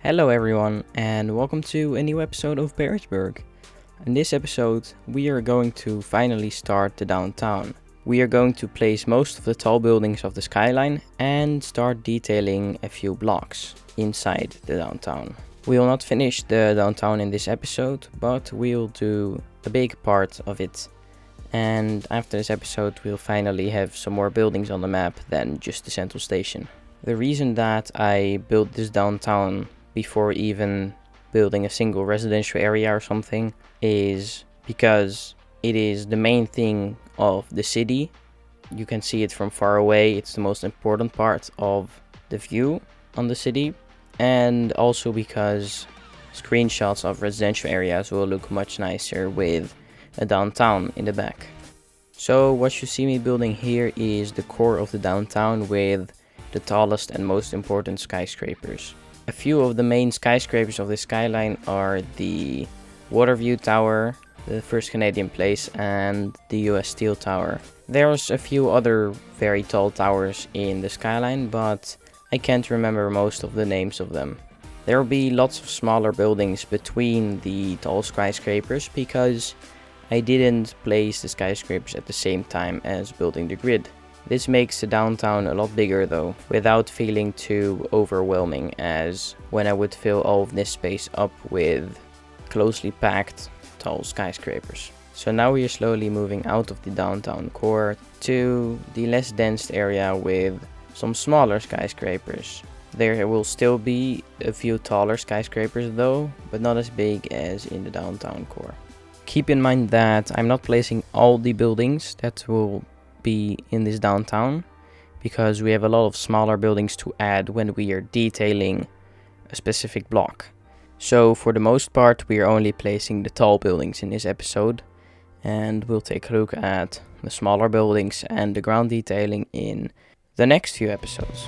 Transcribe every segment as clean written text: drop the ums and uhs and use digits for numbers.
Hello everyone and welcome to a new episode of Perrisburg. In this episode we are going to finally start the downtown. We are going to place most of the tall buildings of the skyline and start detailing a few blocks inside the downtown. We will not finish the downtown in this episode, but we'll do a big part of it. And after this episode we'll finally have some more buildings on the map than just the central station. The reason that I built this downtown before even building a single residential area or something is because it is the main thing of the city. You can see it from far away. It's the most important part of the view on the city, and also because screenshots of residential areas will look much nicer with a downtown in the back. So what you see me building here is the core of the downtown with the tallest and most important skyscrapers. A few of the main skyscrapers of the skyline are the Waterview Tower, the First Canadian Place, and the US Steel Tower. There's a few other very tall towers in the skyline, but I can't remember most of the names of them. There will be lots of smaller buildings between the tall skyscrapers because I didn't place the skyscrapers at the same time as building the grid. This makes the downtown a lot bigger though, without feeling too overwhelming as when I would fill all of this space up with closely packed tall skyscrapers. So now we are slowly moving out of the downtown core to the less dense area with some smaller skyscrapers. There will still be a few taller skyscrapers though, but not as big as in the downtown core. Keep in mind that I'm not placing all the buildings that will be in this downtown because we have a lot of smaller buildings to add when we are detailing a specific block. So for the most part we are only placing the tall buildings in this episode, and we'll take a look at the smaller buildings and the ground detailing in the next few episodes.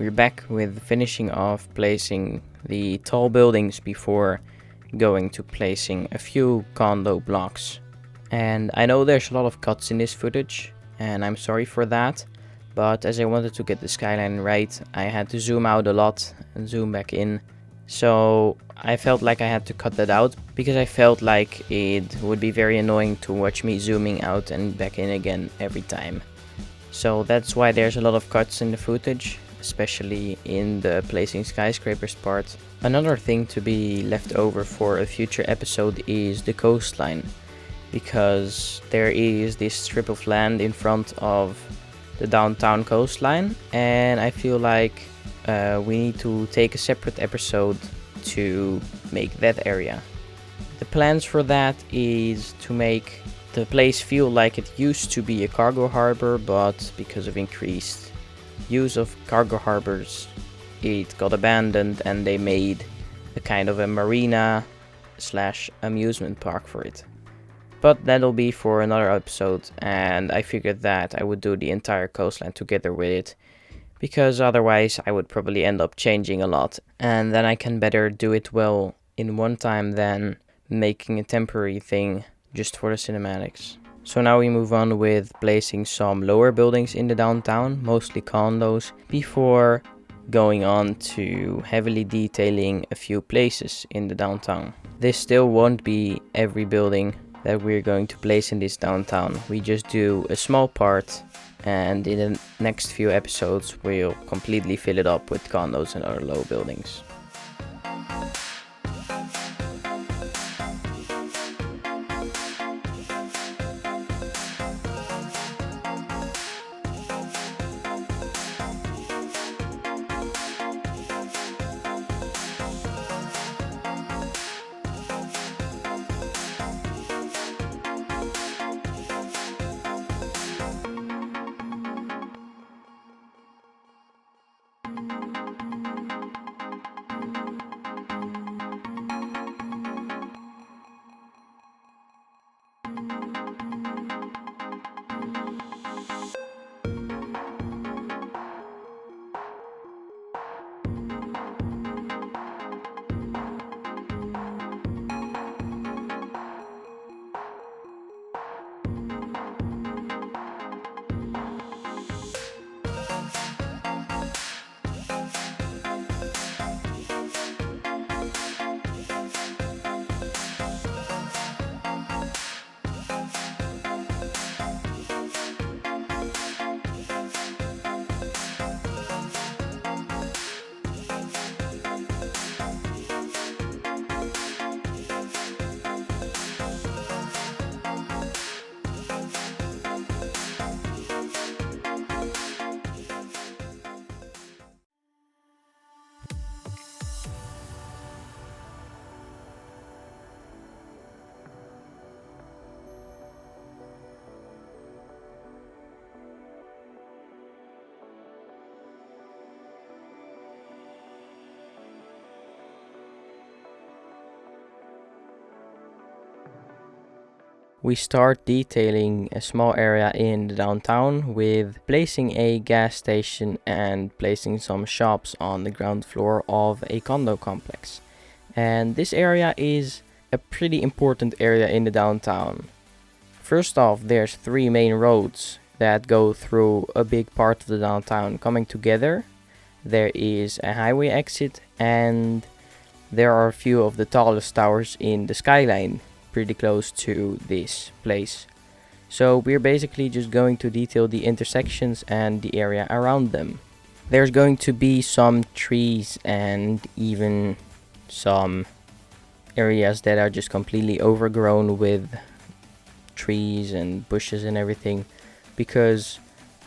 We're back with finishing off placing the tall buildings before going to placing a few condo blocks. And I know there's a lot of cuts in this footage, and I'm sorry for that, but as I wanted to get the skyline right, I had to zoom out a lot and zoom back in. So I felt like I had to cut that out because I felt like it would be very annoying to watch me zooming out and back in again every time. So that's why there's a lot of cuts in the footage, especially in the placing skyscrapers part. Another thing to be left over for a future episode is the coastline, because there is this strip of land in front of the downtown coastline, and I feel like we need to take a separate episode to make that area. The plans for that is to make the place feel like it used to be a cargo harbor, but because of increased use of cargo harbors it got abandoned and they made a kind of a marina slash amusement park for it. But that'll be for another episode, and I figured that I would do the entire coastline together with it, because otherwise I would probably end up changing a lot, and then I can better do it well in one time than making a temporary thing just for the cinematics. So now we move on with placing some lower buildings in the downtown, mostly condos, before going on to heavily detailing a few places in the downtown. This still won't be every building that we're going to place in this downtown. We just do a small part, and in the next few episodes we'll completely fill it up with condos and other low buildings. We start detailing a small area in the downtown with placing a gas station and placing some shops on the ground floor of a condo complex. And this area is a pretty important area in the downtown. First off, there's 3 main roads that go through a big part of the downtown coming together. There is a highway exit, and there are a few of the tallest towers in the Skyline pretty close to this place. So we're basically just going to detail the intersections and the area around them. There's going to be some trees and even some areas that are just completely overgrown with trees and bushes and everything, because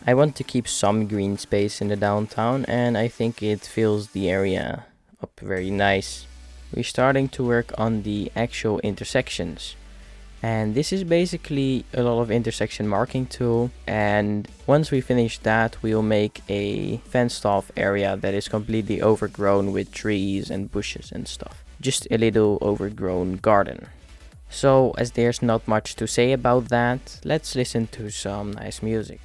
I want to keep some green space in the downtown, and I think it fills the area up very nice. We're starting to work on the actual intersections, and this is basically a lot of intersection marking tool, and once we finish that we'll make a fenced off area that is completely overgrown with trees and bushes and stuff. Just a little overgrown garden. So as there's not much to say about that, let's listen to some nice music.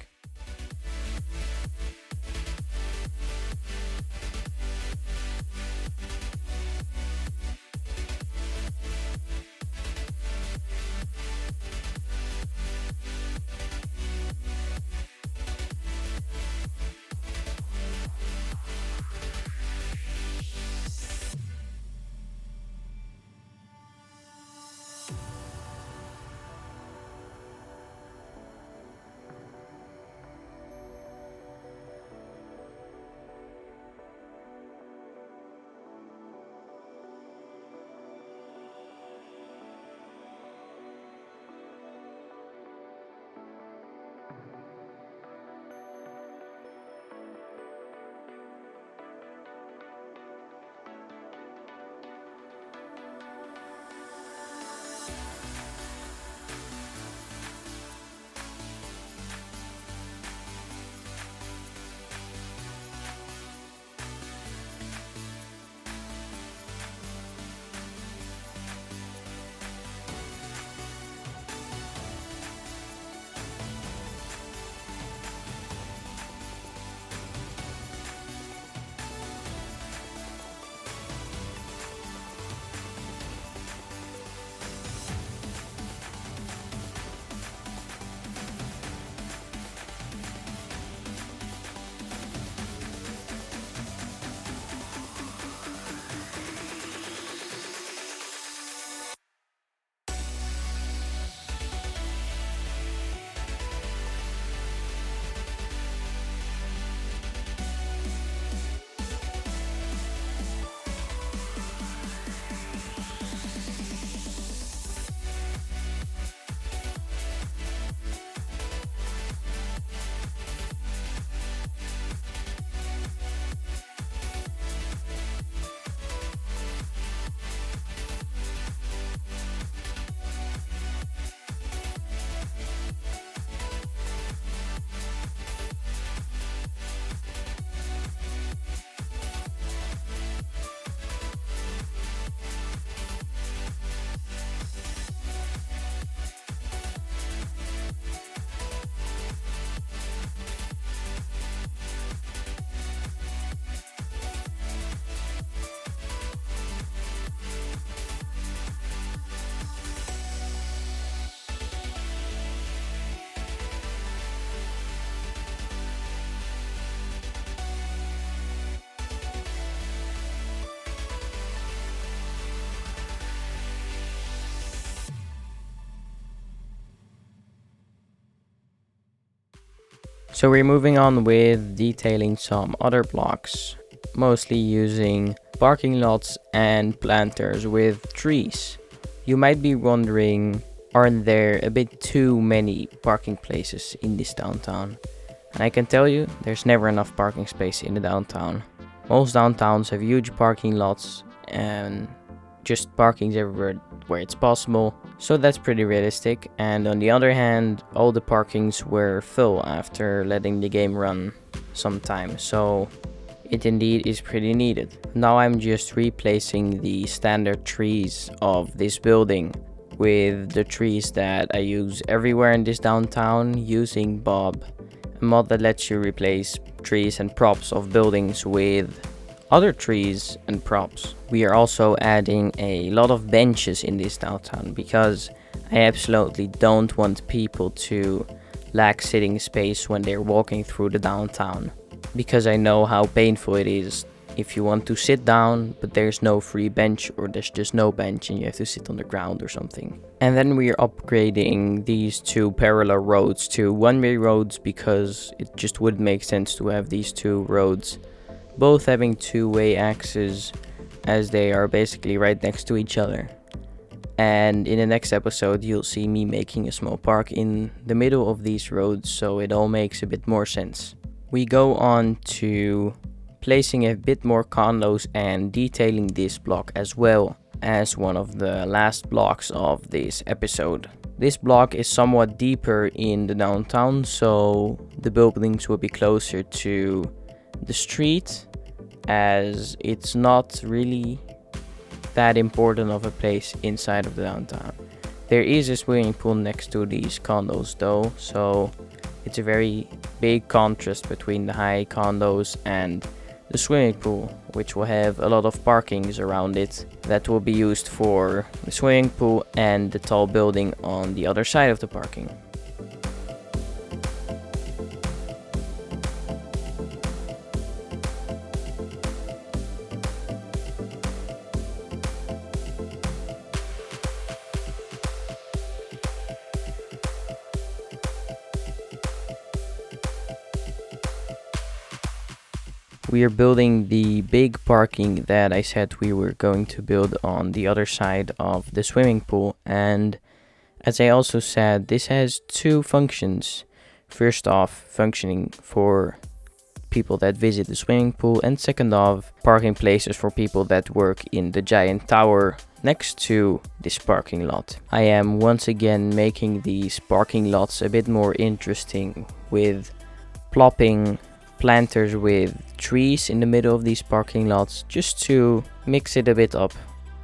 So we're moving on with detailing some other blocks, mostly using parking lots and planters with trees. You might be wondering, aren't there a bit too many parking places in this downtown? And I can tell you, there's never enough parking space in the downtown. Most downtowns have huge parking lots and just parkings everywhere where it's possible, so that's pretty realistic. And on the other hand, all the parkings were full after letting the game run some time, so it indeed is pretty needed. Now I'm just replacing the standard trees of this building with the trees that I use everywhere in this downtown using Bob, a mod that lets you replace trees and props of buildings with other trees and props. We are also adding a lot of benches in this downtown because I absolutely don't want people to lack sitting space when they're walking through the downtown, because I know how painful it is if you want to sit down but there's no free bench, or there's just no bench and you have to sit on the ground or something. And then we are upgrading these two parallel roads to one-way roads because it just wouldn't make sense to have these two roads both having two-way axes, as they are basically right next to each other. And in the next episode you'll see me making a small park in the middle of these roads, so it all makes a bit more sense. We go on to placing a bit more condos and detailing this block as well as one of the last blocks of this episode. This block is somewhat deeper in the downtown, so the buildings will be closer to the street, as it's not really that important of a place inside of the downtown. There is a swimming pool next to these condos though, so it's a very big contrast between the high condos and the swimming pool, which will have a lot of parkings around it that will be used for the swimming pool and the tall building on the other side of the parking. We are building the big parking that I said we were going to build on the other side of the swimming pool, and as I also said, this has two functions. First off, functioning for people that visit the swimming pool, and second off, parking places for people that work in the giant tower next to this parking lot. I am once again making these parking lots a bit more interesting with plopping planters with trees in the middle of these parking lots, just to mix it a bit up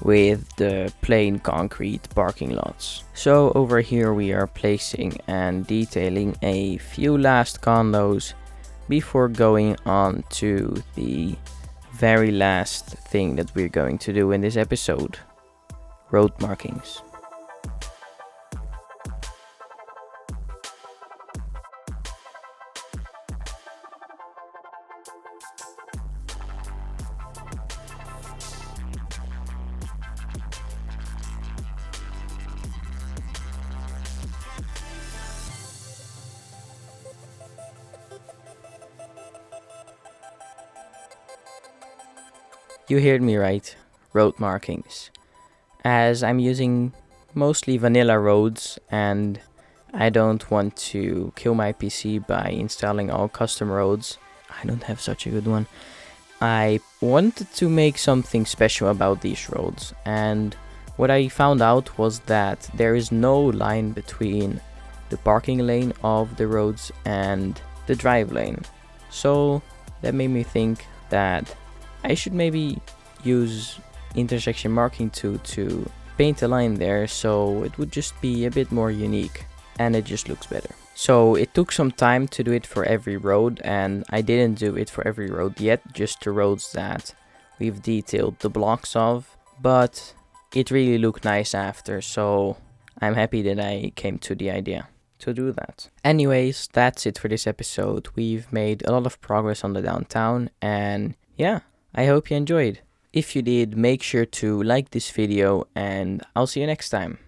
with the plain concrete parking lots. So over here we are placing and detailing a few last condos before going on to the very last thing that we're going to do in this episode: road markings. You heard me right, road markings. As I'm using mostly vanilla roads and I don't want to kill my PC by installing all custom roads, I don't have such a good one, I wanted to make something special about these roads. And what I found out was that there is no line between the parking lane of the roads and the drive lane. So that made me think that I should maybe use intersection marking to paint a line there, so it would just be a bit more unique and it just looks better. So it took some time to do it for every road, and I didn't do it for every road yet, just the roads that we've detailed the blocks of, but it really looked nice after, so I'm happy that I came to the idea to do that. Anyways, that's it for this episode. We've made a lot of progress on the downtown, and yeah, I hope you enjoyed. If you did, make sure to like this video, and I'll see you next time.